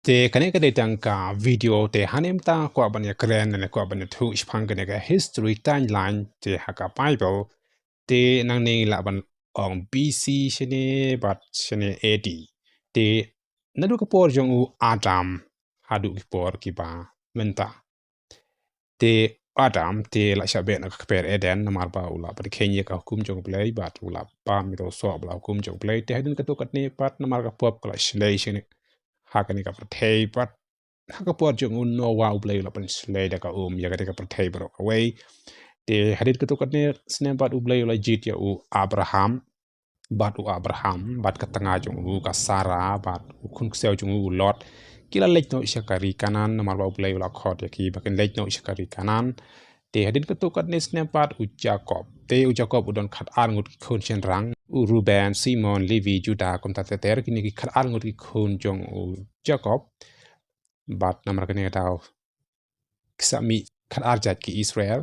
te kane ka detang ka video te hanem ta kwa banya kren ne kwa banya thu ispang kane ka history timeline te haka Baibl te nang ne la ban ong BC shene bat shene AD te nadu ka por jong u Adam Haduh ki por kiba menta te Adam te la shabe na ka per Eden na marba ula par kenya ka hukum jong play bat ula pa mi do so bla hukum jong play te hadin ka to kat ne pat na mar ka pop kala shlei shene haka ni ka protei pat haka por jong un no wa ublay la pan slay da ka ya ka protei bro away te hadit ka to kat ne snem pat ublay la jit ya u Abraham bat ka tanga jong u ka Sarah bat u kun ksel jong u Lot kila lek no ishakari kanan na marba ublay la khot ya ki bakin lek no ishakari kanan te hadit ka to kat ne snem pat u Jacob u don khat ar ngut khon chen rang u Ruben Simon Levi Judah kom ta ter kini ki khat ar ngut ki khon jong u Jacob bat namar kene daw kisami khat ar jat ki Israel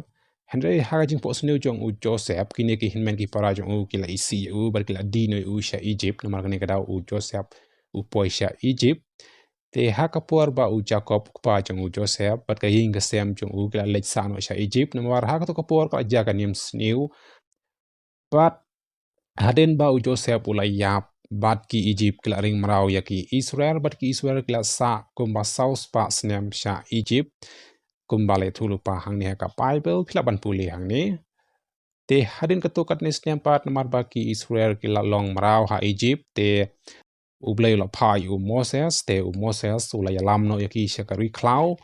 hynrei haka jing po sneu jong u Joseph kini ki hinmen ki para jong u kila isi u bar kila dino u sha Egypt namar kene daw u Joseph u poisha Egypt te haka por ba u Jacob pa jong u Joseph bat ka yin ga sem jong u kila lech sa no sha Egypt namar haka to ka por ka jaga nim sneu bat haden ba u Joseph ulai yap bat ki Egypt kila ring marau ya ki Israel bat ki Israel kila sa kumba saus pa snem sha Egypt kumba le thulu pa hang ni ka Baibl phila ban puli hang ni te hadin ka to kat ni snem pat namar ba ki Israel kila long marau ha Egypt te ublay la pa u Moses te u Moses ulai lam no ya ki shakari cloud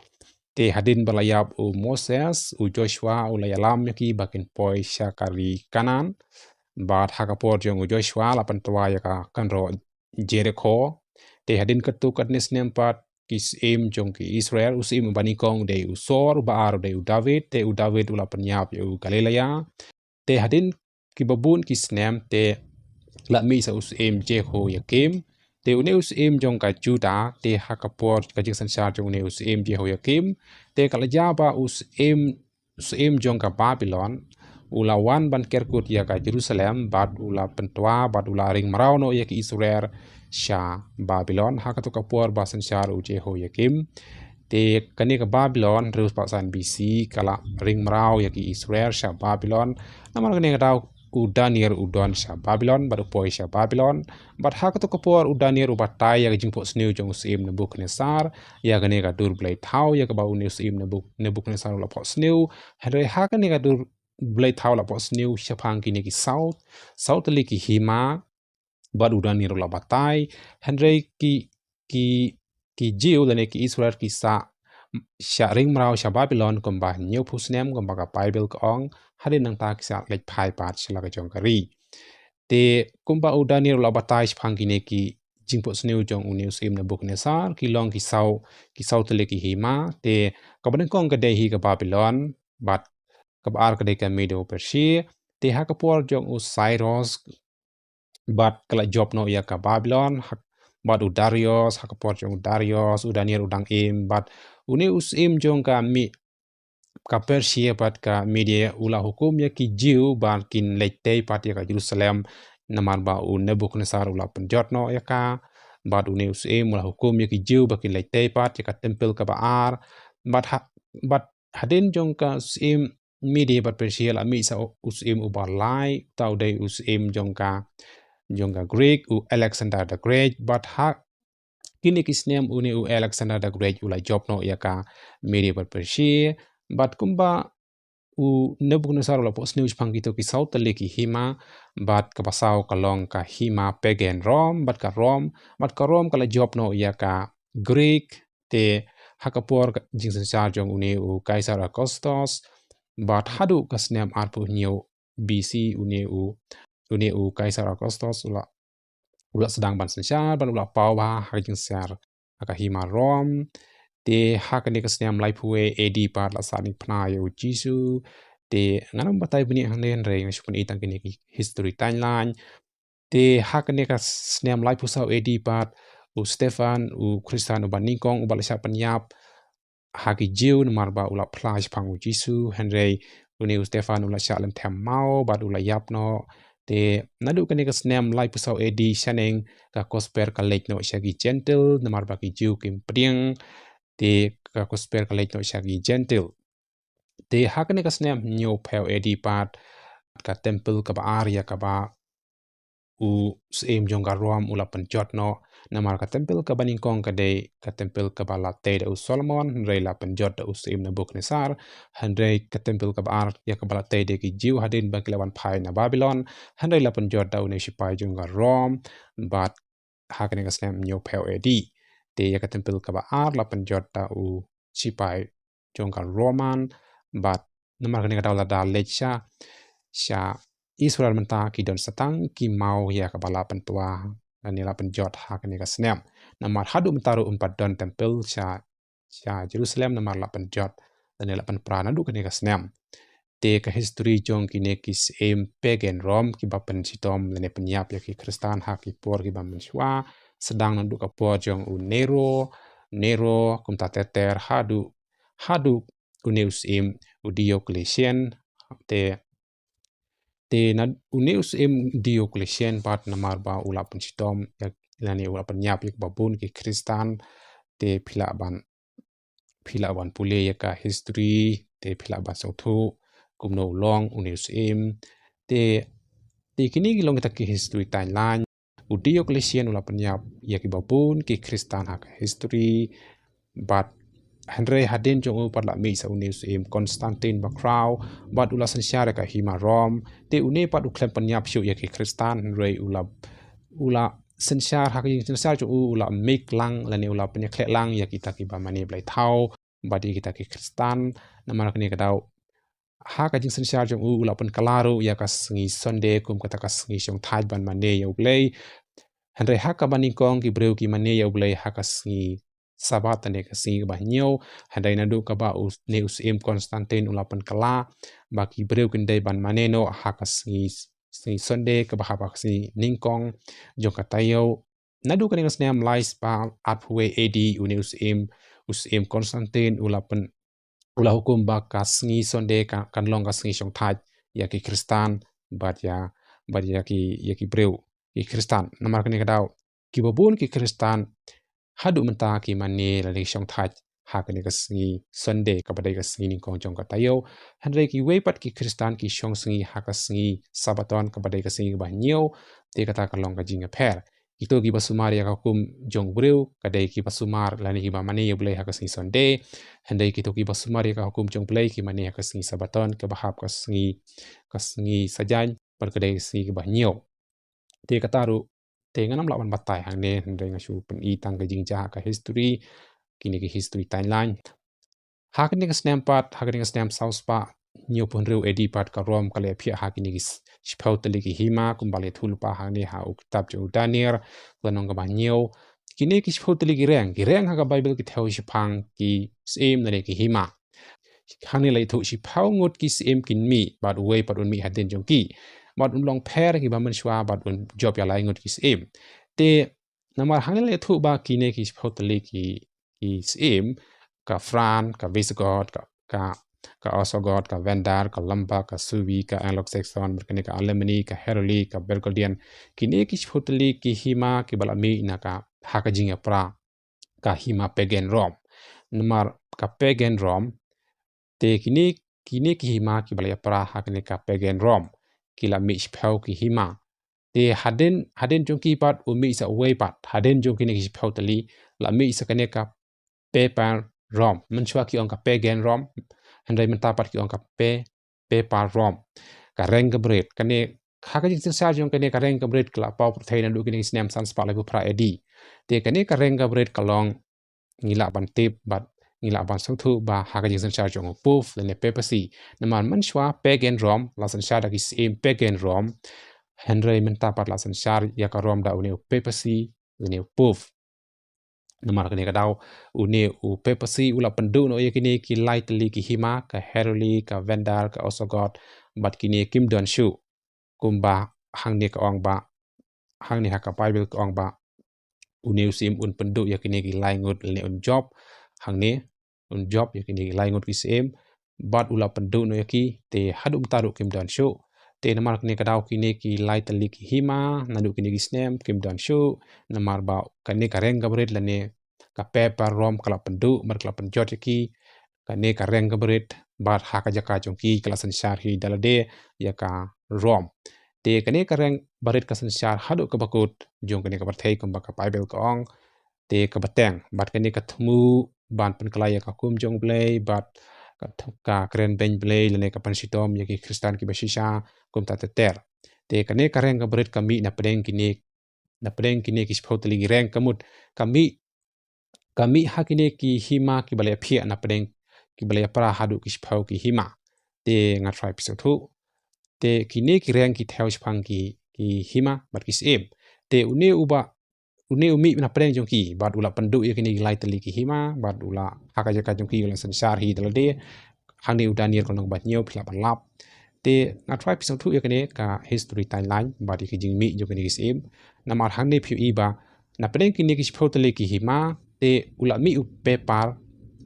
te hadin balayap u Moses u Joshua ulai lam ya ki bakin poi shakari kanan bat haka por jong u Joshua la pantwa ya ka kanro Jericho te hadin katu kat ni snem pat kis em jong ki Israel usim bani kong de u sor baar de u David te u David ula penyap u Galilea te hadin ki babun ki snem te la mi sa usim Jeho Yakim te u ne usim jong ka Juda te haka por ka jing sansar jong ne usim Jeho Yakim te kala jaba usim jong ka Babylon ula wan ban kerkut ya ka Jerusalem bat ula pentwa bat ula ring marau no ya ki Israel sha Babylon haka to ka por ba sansar u Jeho Yakim te kani ka Babylon reus pa san BC kala ring marau ya ki Israel sha Babylon namar kani ka daw u Daniel u don sha Babylon bat upoi sha Babylon bat haka to ka por u Daniel u batai ya jingpo sneu jong usim na buk nesar ya kani ka dur blai thau ya ka ba u usim na buk nesar la po sneu hare haka ni ka dur blai thau la po sneu shapang kini ki south li ki hima bat u Daniel la batai hynrei ki jiu la ne ki Israel ki sa sha ring marau sha Babylon komba new pusnem komba ka Baibl ka ong hadin nang ta ki sa lek phai pat sila ka jong kari te komba u Daniel la batai shapang kini ki jingpo sneu jong u news im na book nesar ki long ki sau tele ki hima te kaban kong ka de hi ka Babylon bat kabar ka de ka Medo Persia te ha ka por jong u Cyrus bat kala job no ya ka Babylon bat u Darius ha ka por jong Darius u Daniel udang im bat uni usim jong ka mi ka Persia bat ka media ula hukum ya ki jiu ban kin lete pat ya ka Jerusalem namar ba u Nebuchadnezzar ula penjot no ya ka bat uni usim ula hukum ya ki jiu bakin lete pat ya ka tempel ka baar bat hadin jong ka usim media bat Persia la mi sa usim u barlai tau dei usim jong ka Greek u Alexander the Great but ha kini kisnem uni u Alexander the Great ula job no ya ka media bat Persia bat kumba u Nebuchadnezzar ula pos news pangito ki south le ki hima bat ka pasau ka long ka hima pagan Rome bat ka Rome kala job no ya ka Greek te hakapor jingsen sa jong uni u Kaisar Augustus bat Haduh ka snem arpu new BC uni u Kaisar Augustus ula sedang ban sensar ban ula pau ba hajing sar ka hima Rome te haka ni kasniam lai pue edi pat la sani pna yo jisu te nganam batai bini handen re ngashpun itang kini ki history timeline te haka ni kasniam lai pusau edi pat u Stefan u Christian u banikong u balisa penyap haki jiu marba ula plaj pang u jisu hynrei uni u Stefan ula shalem tham mau bat ula yapno te nadu kani ka snem lai pusau edi shaneng ka kosper ka lek no shagi gentle namar baki jiu kim priang te ka kosper ka lek no shagi gentle te hakane ka snem nyo pheo edi pat ka temple ka ba arya ka ba u sem jongga rom ula penjot no namar ka temple ka baning kong ka de ka temple ka ba late da u Solomon rei la penjot da u sem na Buknesar hynrei ka temple ka ba ar ya ka ba late de ki jiu hadin ba kilawan pai na Babylon hynrei la penjot da u ne shipai jongga rom but hakane ka snem nyo pheo edi te ya ka temple ka ba ar la penjot da u shipai jongga roman but namar kani ka daw la da lecha sha Israel menta ki don satang ki mau ya ka bala pentua ani la penjot hak ni ka snem namar hadu mentaru umpat don temple sha Jerusalem namar la penjot ani la pen prana du ka snem te ka history jong ki ne ki sem pagan rom ki ba pen sitom lene penyap ya ki Kristan hak ki por ki ba menswa sedang nandu ka por jong u Nero kum Ter Ter hadu uneus im Diocletian te na uneus im Diocletian pat namar ba ula pensitom yak lani ula penyap yak babun ki Kristan te phila ban pule ka history te phila ban sngewthuh kumno long uneus im te kini ki long ki history timeline u Diocletian ula penyap yak babun ki Kristan hak history but hynrei hadin jong u patla mi sa uneus im Konstantin bakraw bat ula sensyara ka hima rom te une pat u khlem penyap syu ya ki Kristan hynrei ula sensyar hak yin sensyar jong u ula mik lang lani ula penya khlek lang ya kita ki ba mani blai thau bat kita ki Kristan namar kani ka daw haka jing sensyar jong u ula pen kalaru ya ka sngi Sunday kum kata ka sngi syong thaj ban mane ya blai hynrei haka baning kong ki breu ki mane ya blai haka sngi sabat ane ka singi bah nyau handai nadu ka ba ne us im Konstantin ulapan kala baki breu kendai ban maneno haka singi Sunday ka bah ba singi ningkong jong ka tayo nadu ka ningas nem lais pa atwe edi une us im Konstantin ula hukum ba ka singi Sunday kan long ka singi syong thaj ya ki Kristan bat ya ki breu ki Kristan namar kani ka daw ki babun ki Kristan hadu menta ki mane la le syong thaj hak ni ka singi Sunday ka badai ka singi ningkong jong ka tayo hynrei ki weipat ki Kristan ki syong singi hak ka singi sabaton ka badai ka singi ba nyau te kata ka long ka jinga pher ito ki basumar ya ka kum jong breu ka dai ki basumar la ni ki ba mane ya bulai hak ka singi Sunday hynrei ki to ki basumar ya ka hukum jong bulai ki mane hak ka singi sabaton ka bahap ka singi sajan par ka dai singi ki ba nyau te kataru te nganam lawan batai hang ne hynrei ngasu pen I tang ka jingjia ka history kini ki history timeline hak ni ka snampat hak ni ka snam saus pa nyu pun reu edi pat ka rom ka le phia hak ni ki spau tali ki hima kumbale thul pa hang ne ha u kitab jo Daniel lanong ka ba nyu kini ki spau tali ki reng ha ka Baibl ki theu shipang ki sem ne ki hima hang ni lai thu shipau ngut ki sem kin mi bat wei pat un mi hadin jong ki bat un long pher ki ba man shwa bat un job ya lai ngut ki sem te namar hang le thu ba ki ne ki spau tali ki sem ka Fran ka Visigoth ka Ostrogoth ka Vendar ka Lombard ka Suebi ka Anglo-Saxon berkene ka Alemanni ka Heruli ka Burgundian kini ki spau tali ki hima ki balami na ka haka jinga pra ka hima pagan Rome namar ka pagan Rome te kini ki hima ki balaya pra hakne ka pagan Rome kila mi spau ki hima te hadin jong ki pat umi sa way pat hadin jong kini ki spau tali la mi sa kane ka pagan Rome menchua ki on ka pagan Rome hynrei mentapat ki on ka pagan Rome ka reng gebret kane haka jing sa jong kane ka reng gebret kla pau protein ndu kini snam sans pa lebu pra edi te kane ka reng gebret kalong ngila ban tip bat ngila ban sngewthuh ba haka jing san jong puf le papacy naman menchua pagan Rome la san sha da ki sem pagan Rome hynrei mentapat la san sha ya ka Rome da une papacy le puf namar kani ka daw une papacy ula pendu no yakini ki lightly ki hima ka Heruli ka Vendar ka Ostrogoth bat kini kim don shu kumba hang ni ka ong ba hang ni haka Bible ka ong ba une sim un pendu yakini ki lai ngut le un job hang ni un job yakini ki lai ngut ki sem bat ula pendu no yaki te hadum taru kim don shu te namar kini kadau kini ki lai tali ki hima nadu kini ki snem kim dan shu namar ba kani kareng gabret lane ka paper rom kala pendu mar kala penjot ki kani kareng gabret bat haka jaka jongki kala sanshar hi dalade ya ka rom te kani kareng baret ka sanshar hadu ka bakut jong kani ka barthei kum ba ka Baibl ka ong te ka bateng bat kani ka thmu ban pen kala ya ka kum jong blei bat ka kren ben blei lane ka pan sitom ya ki kristan ki basisha kum ta ter te kani kareng ka baret kami na pedeng kini ki spotli reng kamut kami hakine ki hima ki balaya phia na pedeng ki balaya para hadu ki spau ki hima te nga try episode te kini ki reng ki theo spang ki hima bat ki sem te une umi na pedeng jong ki bat ula pendu ya kini lai tali ki hima bat ula haka jaka jong ki ula sansar hi dalade hangni udanir konong bat nyau phila ban lap te nga try episode ya kini ka history timeline bat ki jingmi jong kini ki sem namar hangni phiu iba na pedeng kini ki spau tali ki hima te ula mi u pepar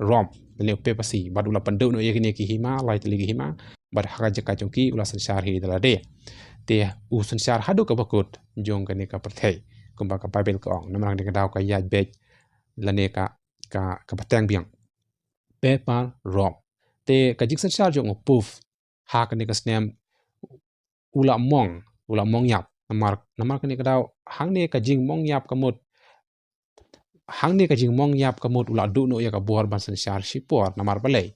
rom le u pepasi bat ula pendu no yakini ki hima lai tali ki hima bat haka jaka jongki ula sansar hi dalade te u sansar hadu ka bakut jong kani ka perthei kumba ka Baibl ka ong namang ka daw ka iaid bej lane ka patang biang pepar rom te ka jik sansar jong puf haka ni ka snem ula mong yap namar kani ka daw hang ne ka jing mong yap kamut hang ni ka jing mong yap kamut ula du no ya ka bor ban sansar sipor namar balai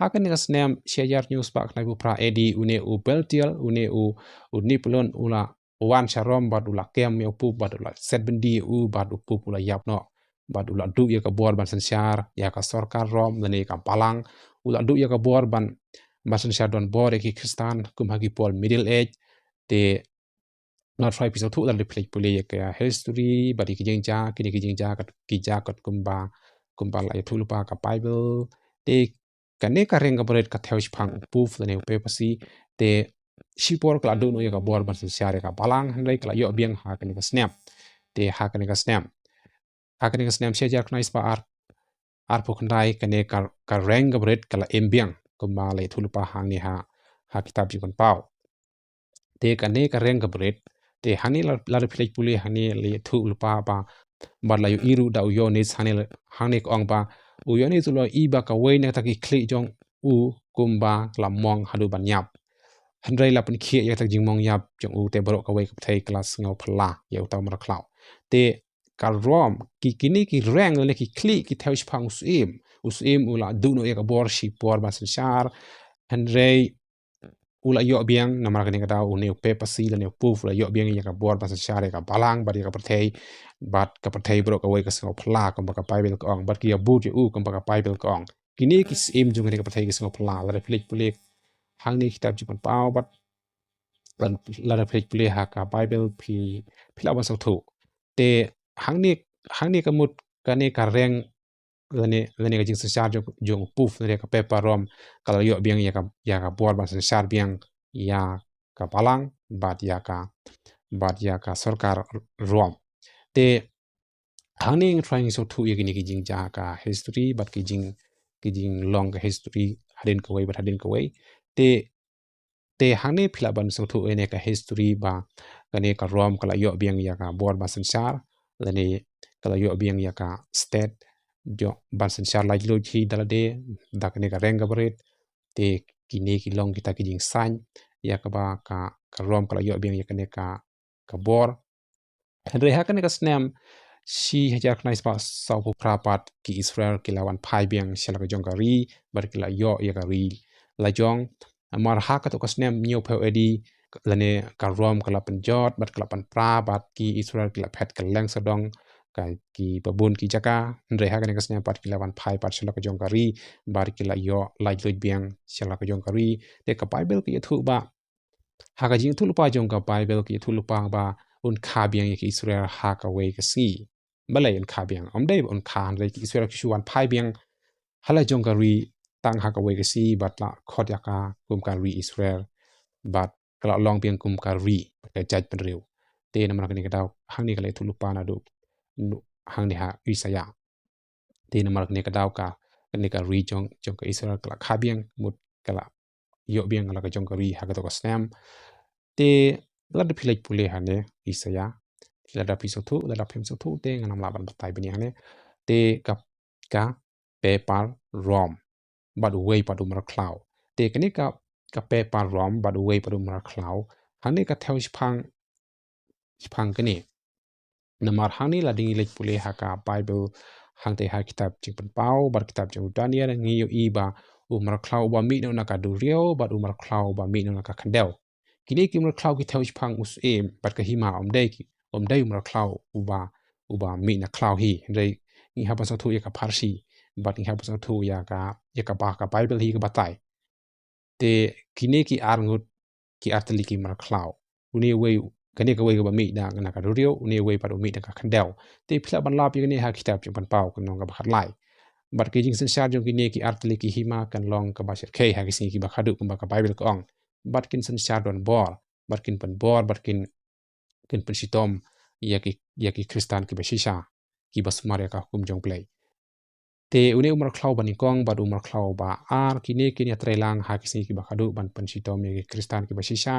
hakan ni ka snem share news pak na bu pra edi une u beltial une u nipulon ula wan sharom bad ula kem me pu bad ula set bendi u bad pu ula yap no bad ula du ya ka bor ban sansar ya ka sorkar rom lani ka palang ula du ya ka bor ban sansar don bor ki kristan kum hagi pol middle age te not try episode tu dalam play boleh ke history bagi kijingja kini kijingja kat kumba la itu lupa ka Bible te kane ka reng ka beret ka theo pang puf ne pe pasi te sipor kala do no ya ka bor ban siare ka balang hynrei kala yo biang ha kani ka snap te ha kani ka snap sia jar knais pa ar pu khandai kane ka reng ka beret kala embiang kumba la itu lupa hang ni ha kitab Jingpynpaw te kane ka reng ka beret te hani la reflect puli hani le thu lupa ba bar la yu iru da Ioannis hani ong ba Ioannis lo iba ka wei na ta ki kli jong u kumba la mong hadu ban yap hynrei la pen khie ya ta jingmong yap jong u te baroh ka wei ka thai class ngau phla ya ta mar klau te ka rom ki kini ki reng le ki kli ki thau phang usim ula du no ya ka bor shi por ba sansar hynrei ula yo biang namar kani kata une pe pasi la ne puf la yo biang ya ka bor ba share ka balang ba ka perthei bat ka perthei bro ka wei ka singo phla ka ba ka Bible ka ong bat ki abu je u ka ba ka Bible ka ong kini ki sim jung ne ka perthei ka singo phla la reflect pulik hang ni kitab Jingpynpaw bat la reflect pulik ha ka Bible phi la ban so thu te hang ni ka mut ka ne ka reng lane ka jing sensar jong puf ne ka paper rom kala yo biang ya ka bor ban sensar biang ya ka palang bat ya ka sarkar rom te hangning trying so thu yegini ki jing ja ka history bat ki jing long ka history hadin ka wei te hangni phila ban so thu ene ka history ba kane ka rom kala yo biang ya ka bor ban sensar lane kala yo biang ya ka state jo ban sensar lai lo chi dalade dakne ka renga bret te kini ki long kita ki jing san ya ka ba ka rom kala yo biang ya kane ka bor hynrei ha kane ka snem si hajar knais pa sau pu prapat ki Israel ki lawan phai biang sela ka jong ka ri bar ki la yo ya ka ri la jong amar ha ka to ka snem nyo phe edi lane ka rom kala penjot bat kala pan pra bat ki Israel ki la phet ka leng sadong ka ki babun ki jaka hynrei ha kane ka snem pat ki lawan phai pat sela ka jong ka ri bar ki la yo lai loj biang sela ka jong ka ri te ka Bible ki thu ba ha ka jing thu lupa jong ka Bible ki thu lupa ba un kha biang ki Israel ha ka wei ka si balai un kha biang om dei un kha hynrei ki Israel ki shuan phai biang hala jong ka ri tang ha ka wei ka si bat la khot ya ka kum ka ri Israel bat kala long biang kum ka ri ka jaj pen riu te namar ka ni ka daw hang ni ka le thu lupa na du hang ni ha Isaya te namar ka ni ka daw ka ni ka ri jong ka Israel kala kha biang mut kala yo biang la ka jong ka ri ha ka to ka snem te lada pilai pulih hane isaya lada pisotu lada pimsotu te nganam laban batai bini hane te ka pepal rom badu wei padu merklau te kini ka pepal rom badu wei padu merklau hane ka theo spang kini namar hani lading ilek pulih haka Baibl hang te ha kitab Jingpynpaw bar kitab Daniel ngiyo iba merklau ba mi no naka durio badu merklau ba mi no naka kandel kini ki merklau ki theo spang usim bat ka hima omdei merklau uba mi na klau hi hynrei ngi ha pasang thu ya ka parsi bat ngi ha pasang thu ya ka ba ka Baibl hi ka batai te kini ki arngut ki arteli ki merklau uni wei kani ka wei ka mi na ka rio uni wei padu mi na ka kandel te phla ban la pi kani ha kitab Jingpynpaw kan nong ka bakhat lai bar ki jing sen jong kini ki arteli ki hima kan long ka ba ser kei ha ki ki ba khadu ka ba ka Baibl ka ong bar kin sen don bor bar kin pen bor bar kin pen sitom ya ki kristan ki ba shisha ki ba smar ya ka hukum jong play te uni umar klau bani kong bad umar klau ba ar kini kini atrelang ha ki ki ba khadu ban pen sitom ya ki kristan ki ba shisha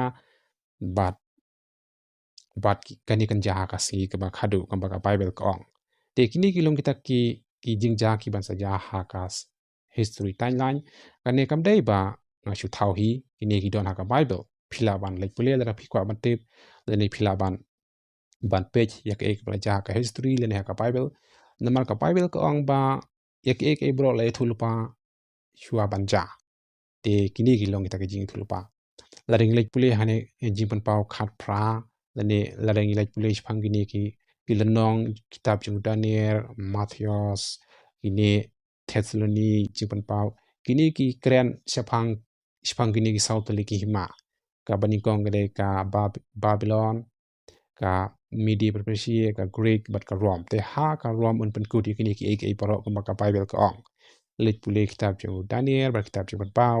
bat kani kan jaha kasi ke ba khadu kan ba Bible ka ong te kini kilong kita ki jingja ki ban sa jaha kas history timeline kani kam dei ba shu thau hi kini ki don ha ka Bible phila ban lai pule la phi kwa ban tip le ni phila ban page ya ke ek ba jaha ka history le ni ha ka Bible namar ka Bible ka ong ba ya ke ek e bro le thulpa shua ban ja te kini kilong kita ki jing thulpa la ring lai pule hane Jingpynpaw khat pra lani ladang ilai pulis panggini ki lenong kitab Daniel Matthews ini Thessaloni Jingpynpaw kini ki keren sepang gini ki sautali ki hima ka banikong gede ka Babylon ka Midi Persia ka Greek bat ka Rome te ha ka Rome un penkudi kini ki ek baroh ka Bible ka ong lit pulih kitab Daniel bar kitab Jingpynpaw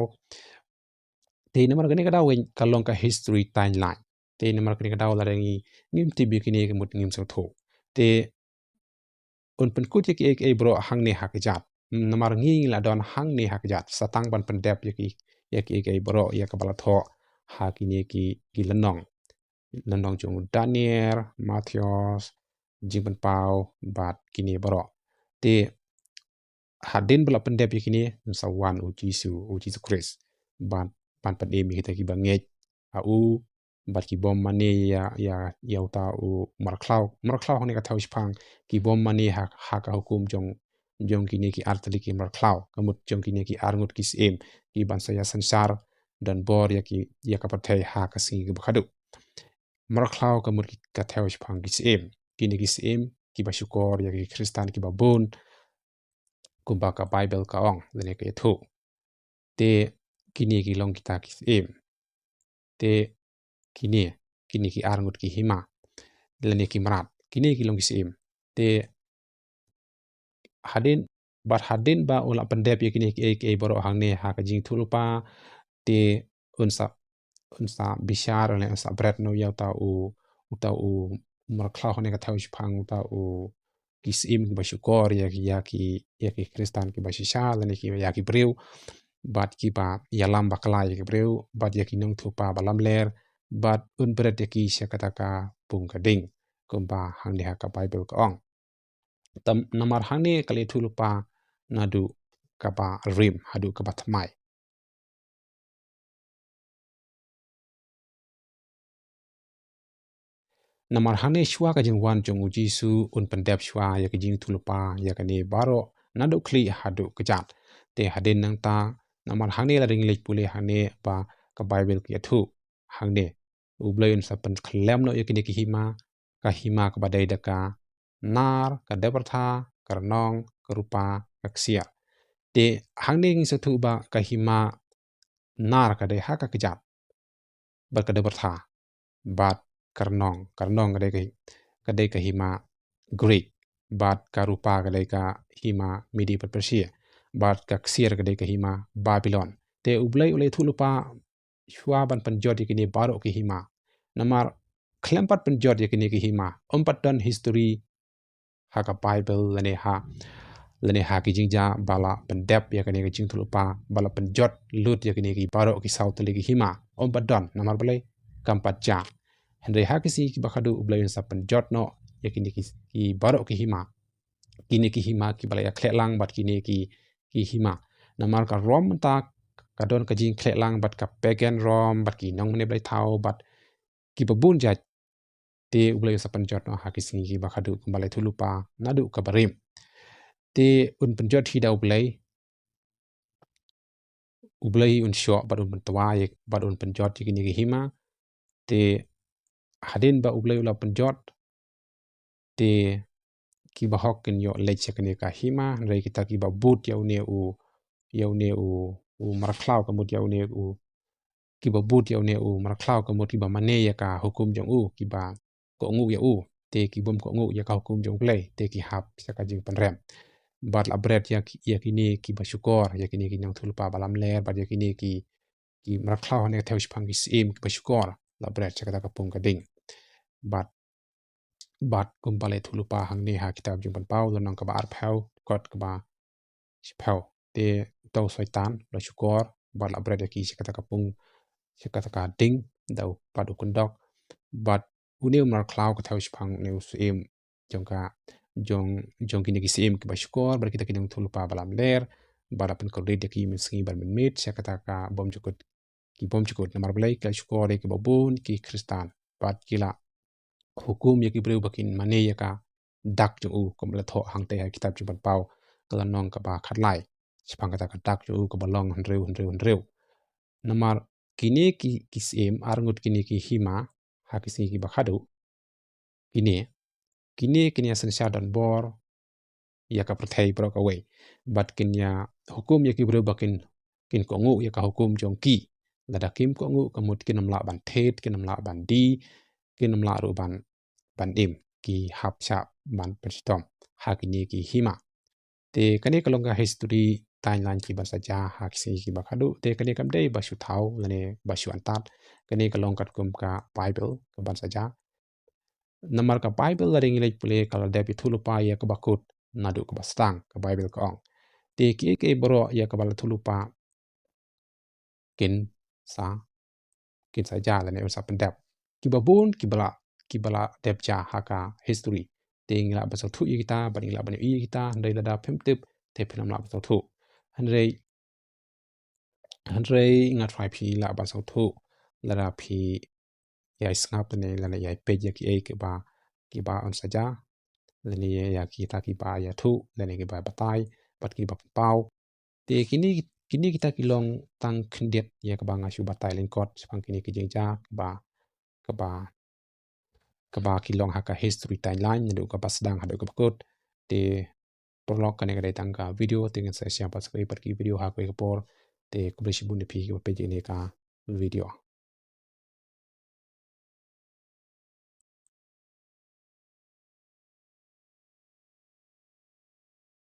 te namar gani ka dawen kalong ka history timeline te namar kini kadaw la rengi ngim tibi kini ke mut ngim so tho te un pen kut ki ek bro hang ne hakjat namar ngi la don hang ne hakjat satang ban pendep yaki ek bro ya ka bala tho ha kini ki lanong jong Daniel Matthews Jingpynpaw bat kini bro te hadin bala pendep yakini sawan u Jesus Christ ban pandemi kita ki bangej au bat ki bom mani ya uta u marklau hone ka thau spang ki bom mani ha ka hukum jong kini ki artli ki marklau kamut jong kini ki arngut ki sim ki bansa ya sansar dan bor ya ka pathai ha ka singi ki khadu marklau kamut ki ka thau spang ki sim kini ki sim ki basukor ya ki kristan ki babun kumba ka Bible ka ong lene ka thu te kini ki long kita ki sim te kini ki arngut ki hima lene ki marat kini ki long sim te hadin ba ula pendep ya kini ki boro hangne ha ka jing thulupa te unsa bishar le unsa bread no ya uta u markla hone ka thau phang uta u ki sim ki basukor ya ki kristan ki basisha lene ki ya ki breu bat ki ba yalam bakla ya ki breu bat ya ki nong thupa balam ler bat un berat ya ki syakataka pung kading kumba hang liha ka Bible ka ong namar hang ni kali thulupa nadu kaba rim hadu kaba thamai namar hang ni shwa ka jing wan jong jisu un pendep shwa ya ki jing thulupa ya ka ni baroh nadu kli hadu kejat te hadin nang ta namar hang ni la ring lik pule hang ni ba ka Bible ki thu hang ni ublain sa pen khlem no ya ki hima ka badai daka nar ka debartha karnong karupa kaksia te hangning sa thu ba ka hima nar ka dai haka kejat bar ka debartha bat karnong ka dai ka hima Greek bat karupa ka dai ka hima Midi Persia bat kaksia ka dai ka hima Babylon te ulai thu lupa shwa ban panjot kini baroh ki hima namar klempat penjot yakini ki hima ompat dan history haka Bible lene ha ki jingja bala pendep yakini ki jing thulupa bala penjot lut yakini ki baroh ki saut ki hima ompat dan namar balai kampat ja hynrei hakisi kiba Haduh ublay sa penjot no yakini ki baroh ki hima kine ki hima ki balaya khlem bat kine ki hima namar ka rom ta kadon ka jing khlem bat ka pegen rom bat ki nong mene blai thau bat ki babun ja te ublay sa penjot no hakisi kiba Haduh kumbalai thulupa nadu kabarim te un penjot hida ublay un syok bat un pentwa bat un penjot kini ki hima te hadin ba ublay ula penjot te kiba hok kin yo lech kini ka hima hynrei kita kiba but yaune u maraklau kamut yaune u kiba but yaune u maraklau kamut kiba mane ya ka hukum jong u kiba ko ngu ya u te kibum ko ngu ya ka hukum jong play te ki hap saka jing penrem bat la bret ya kini kiba syukor ya kini ki nang thulpa balam ler bat ya kini ki maraklau ne theo spang ki sim kiba syukor la bret saka ka pung ka ding bat kumpalai thulupa hangni ha kitab Jingpynpaw lonong kaba arphau kot kaba siphau te tau soitan lo syukor bat la bret ya ki saka ka pung saka ka ding dau padu kundok bat uneu maraklau ka theo spang ne sim jong kini ki sim kiba syukor bat kita kinang thulupa balam ler barapan kodit ya ki minski bar minmit saka ka bom cukut namar blai ka syukor ki babun ki kristan bat kila hukum ya ki breu bakin mane ya ka dak jong u komla tho hangte ha kitab Jingpynpaw kala nong ka ba khatlai sipang kata ka dak jong u ka balong hynreu namar kini ki sim arngut kini ki hima hakisi ki ba Haduh kini asan dan bor ya ka perthai pro ka we bat kinya hukum ya ki breu bakin kin ko ngu ya ka hukum jong ki lada kim ko ngu kamut kinam la ban thet kinam la ban di kinam la ru ban dim ki hap chap ban perstom hakini ki hima te kani kalonga history timeline ki ban saja hakisi ki ba Haduh te kani kam dei basu thau lane basu antat kani kalong kat kum ka Baibl ka ban saja namar ka Baibl la ring lek pule kala depi thulupa ya ka bakut nadu ka bastang ka Baibl ka ong te ki baroh ya ka bala thulupa kin saja lane usa pendap kibabun kibala depja haka history te ngila basal thu kita ban ngila ban kita hynrei lada phemtip te phinam la basal thu hynrei ngat phai phi la basal thu lada phi ya snap ne lana ya page ya ki ba on saja lani ya kita ki ba ya thu lani ki ba batai bat ki ba pau te kini kita kilong tang khndiet ya ka ba ngasu batai lengkot sepang kini ki jingjia kaba kilong haka history timeline ndu ka Sdang Naduh ka bakut te prolog kane ka tangka video dengan saya siapa sekali pergi video hak ke por te kublai sibun di pi page ini ka video